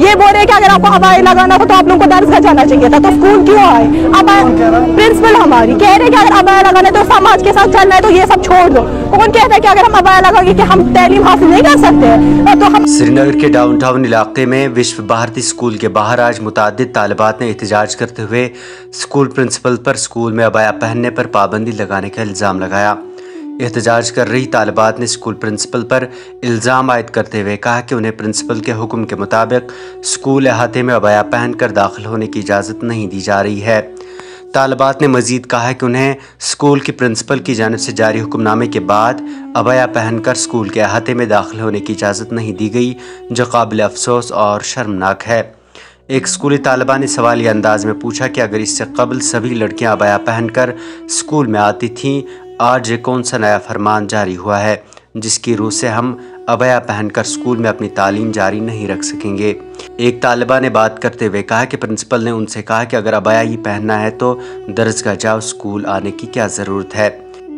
ये बोल रहे हैं कि अगर आपको अबाया लगाना हो तो आप लोगों को दर्ज जाना चाहिए था, तो स्कूल क्यों आए? प्रिंसिपल हमारी कह रहे हैं कि अगर अबाया लगाना है तो समाज के साथ चलना है तो ये सब छोड़ दो। कौन कहता है कि अगर हम अबाया लगाएंगे कि हम तालीम हासिल नहीं कर सकते हैं? तो हम श्रीनगर के डाउनटाउन इलाके में विश्व भारती स्कूल के बाहर आज मुतादिद तालिबात ने एहतजाज करते हुए स्कूल प्रिंसिपल पर स्कूल में अबाया पहनने पर पाबंदी लगाने का इल्ज़ाम लगाया। एहतजाज कर रही तालिबात ने स्कूल प्रिंसिपल पर इल्ज़ाम आयद करते हुए कहा कि उन्हें प्रिंसिपल के हुक्म के मुताबिक स्कूल अहाते में अबाया पहनकर दाखिल होने की इजाज़त नहीं दी जा रही है। तालिबात ने मज़ीद कहा कि उन्हें स्कूल की प्रिंसिपल की जानिब से जारी हुक्मनामे के बाद अबाया पहनकर स्कूल के अहाते में दाखिल होने की इजाज़त नहीं दी गई, जो काबिल अफसोस और शर्मनाक है। एक स्कूली तालिबा ने सवालिया अंदाज में पूछा कि अगर इससे कबल सभी लड़कियां अबाया पहनकर स्कूल में आती थीं, आज ये कौन सा नया फरमान जारी हुआ है जिसकी रूह से हम अबाया पहनकर स्कूल में अपनी तालीम जारी नहीं रख सकेंगे। एक तालिबा ने बात करते हुए कहा कि प्रिंसिपल ने उनसे कहा कि अगर अबाया ही पहनना है तो दरजगाह जाओ, स्कूल आने की क्या ज़रूरत है,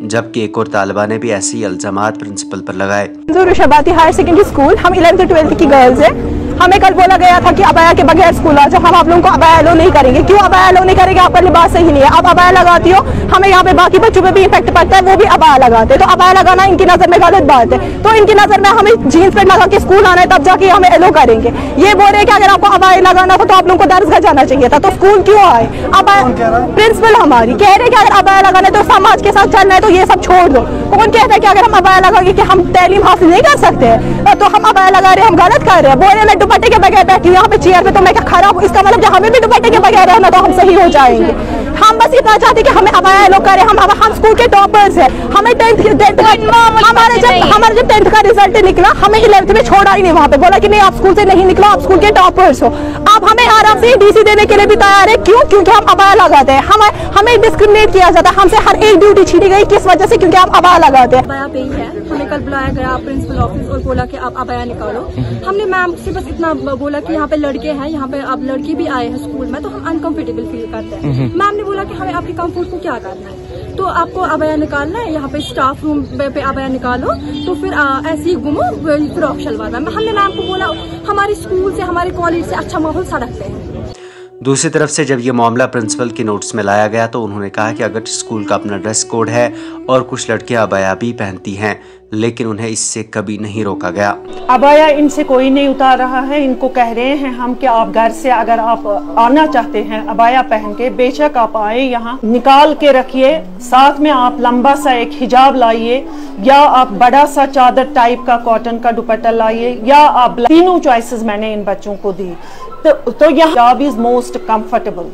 जबकि एक और तालिबा ने भी ऐसे ही इल्ज़ामात प्रिंसिपल पर लगाए। शबाती हायर सेकेंडरी स्कूल, हम 11th 12th की गर्ल्स हैं। हमें कल बोला गया था कि अबाया के बगैर स्कूल आ जाओ, हम आप लोगों को अबाया अलो नहीं करेंगे। क्यों अबाया अलो नहीं करेंगे? आपका लिबास सही नहीं है, आप अबाया लगाती हो, हमें यहाँ पे बाकी बच्चों पे भी इफेक्ट पड़ता है, वो भी अबाया लगाते हैं। तो अबाया लगाना इनकी नज़र में गलत बात है, तो इनकी नज़र में हमें जीन्स पेंट लगा के स्कूल आना है, तब जाके हमें अलो करेंगे। ये बोल रहे हैं कि अगर आपको अबाया लगाना हो तो आप लोगों को दर्जगाह जाना चाहिए था, तो स्कूल क्यों आए? प्रिंसिपल हमारी कह रहे हैं कि अगर अबाया लगाना है तो समाज के साथ चलना है तो ये सब छोड़ दो। कौन कहता है कि अगर हम अबाया लगाएंगे कि हम तालीम हासिल नहीं कर सकते हैं? तो हम अबाया लगा रहे हैं, हम गलत कर रहे हैं। बोल रहे हैं मैं दुपट्टे के बगैर बैठी हूँ यहाँ पे चेयर पे, तो मैं क्या खराब? इसका मतलब जब हमें भी दुपट्टे के बगैर रहना तो हम सही हो जाएंगे। हम बस इतना चाहते कि हमें अबाया लोग करें। हम स्कूल के टॉपर्स हैं, हमें हमारा जब 10th का रिजल्ट निकला, हमें 11th में छोड़ा ही नहीं, वहाँ पे बोला कि नहीं आप स्कूल से नहीं निकलो, आप स्कूल के टॉपर्स हो। आप हमें आराम से डीसी देने के लिए भी तैयार है। क्यों? क्योंकि हम अबाया लगाते हैं। हमें डिस्क्रिमिनेट किया जाता है, हमसे हर एक ड्यूटी छीनी गई, किस वजह से? क्योंकि आप अबाया लगाते हैं। अबाया पे ही है, हमें कल बुलाया गया प्रिंसिपल ऑफिस और बोला कि आप अबाया निकालो। हमने मैम से बस इतना बोला कि यहाँ पे लड़के हैं, यहाँ पे अब लड़की भी आए हैं स्कूल में, तो हम अनकंफर्टेबल फील करते हैं। मैम ने बोला कि हमें आपके कंफर्ट को क्या करना है, तो आपको अबाया निकालना है, यहाँ पे स्टाफ रूम पे अबाया निकालो, तो फिर ऐसे ही घूमो फ्रॉक शलवार में। हमने मैम को बोला हमारे स्कूल से, हमारे कॉलेज से अच्छा माहौल सड़क पे है। दूसरी तरफ से जब ये मामला प्रिंसिपल के नोट्स में लाया गया तो उन्होंने कहा कि अगर स्कूल का अपना ड्रेस कोड है और कुछ लड़कियां अबाया भी पहनती हैं, लेकिन उन्हें इससे कभी नहीं रोका गया। अबाया इनसे कोई नहीं उतार रहा है। इनको कह रहे हैं हम कि आप घर से अगर आप आना चाहते हैं अबाया पहन के, बेशक आप आए, यहाँ निकाल के रखिए, साथ में आप लंबा सा एक हिजाब लाइए, या आप बड़ा सा चादर टाइप का कॉटन का दुपट्टा लाइए, या आप तीनों चॉइसेस मैंने इन बच्चों को दी। तो यह हिजाब is most comfortable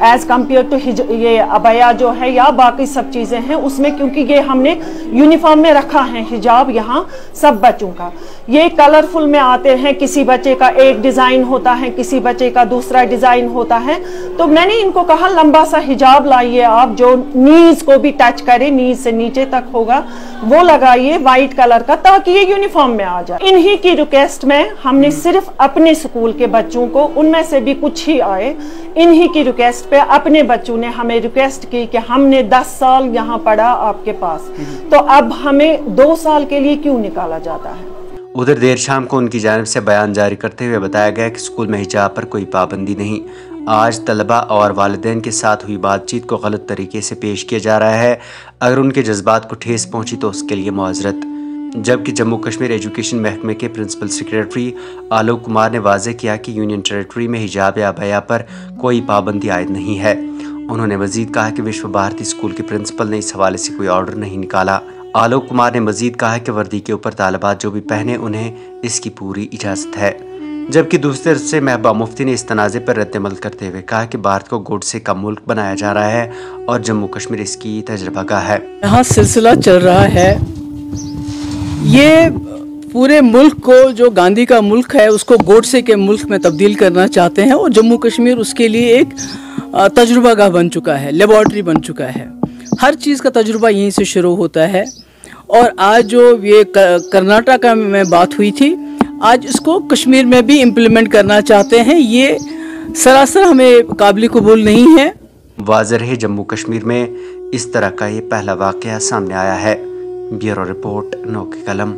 as compare to ये अबाया जो है या बाकी सब चीज़ें हैं उसमें, क्योंकि ये हमने यूनिफॉर्म में रखा है हिजाब यहाँ सब बच्चों का। ये कलरफुल में आते हैं, किसी बच्चे का एक डिज़ाइन होता है, किसी बच्चे का दूसरा डिज़ाइन होता है। तो मैंने इनको कहा लंबा सा हिजाब लाइए आप, जो नीज को भी टच करे, नीज से नीचे तक होगा, वो लगाइए वाइट कलर का, ताकि ये यूनिफॉर्म में आ जाए। इन्हीं की रिक्वेस्ट में हमने सिर्फ अपने स्कूल के बच्चों को, उनमें से भी कुछ ही आए, इन्हीं की रिक्वेस्ट पे अपने बच्चों ने हमें रिक्वेस्ट की कि हमने 10 साल यहाँ पढ़ा आपके पास, तो अब हमें 2 साल के लिए क्यों निकाला जाता है? उधर देर शाम को उनकी जानिब से बयान जारी करते हुए बताया गया कि स्कूल में हिजाब पर कोई पाबंदी नहीं। आज तलबा और वालिदैन के साथ हुई बातचीत को गलत तरीके से पेश किया जा रहा है। अगर उनके जज्बात को ठेस पहुंची तो उसके लिए मुआज़रत। जबकि जम्मू कश्मीर एजुकेशन महकमे के प्रिंसिपल सेक्रेटरी आलोक कुमार ने वाज़ेह किया कि यूनियन टेरेटरी में हिजाब या अबाया पर कोई पाबंदी आयद नहीं है। उन्होंने मजीद कहा कि विश्व भारती स्कूल के प्रिंसिपल ने इस हवाले से कोई ऑर्डर नहीं निकाला। आलोक कुमार ने मजीद कहा कि वर्दी के ऊपर तालिबात जो भी पहने उन्हें इसकी पूरी इजाज़त है। जबकि दूसरी तरफ से महबूबा मुफ्ती ने इस तनाज़े पर रद्द-ए-अमल करते हुए कहा कि भारत को गोडसे का मुल्क बनाया जा रहा है और जम्मू कश्मीर इसकी तजर्बागाह है। यहाँ सिलसिला चल रहा है, ये पूरे मुल्क को, जो गांधी का मुल्क है, उसको गोडसे के मुल्क में तब्दील करना चाहते हैं, और जम्मू कश्मीर उसके लिए एक तजुर्बागाह बन चुका है, लेबॉर्ट्री बन चुका है। हर चीज़ का तजुर्बा यहीं से शुरू होता है। और आज जो ये कर्नाटक में बात हुई थी, आज इसको कश्मीर में भी इम्प्लीमेंट करना चाहते हैं। ये सरासर हमें काबिल कबूल नहीं है। वाज़ेह है जम्मू कश्मीर में इस तरह का ये पहला वाक़या सामने आया है। ब्यूरो रिपोर्ट, नौ की कलम।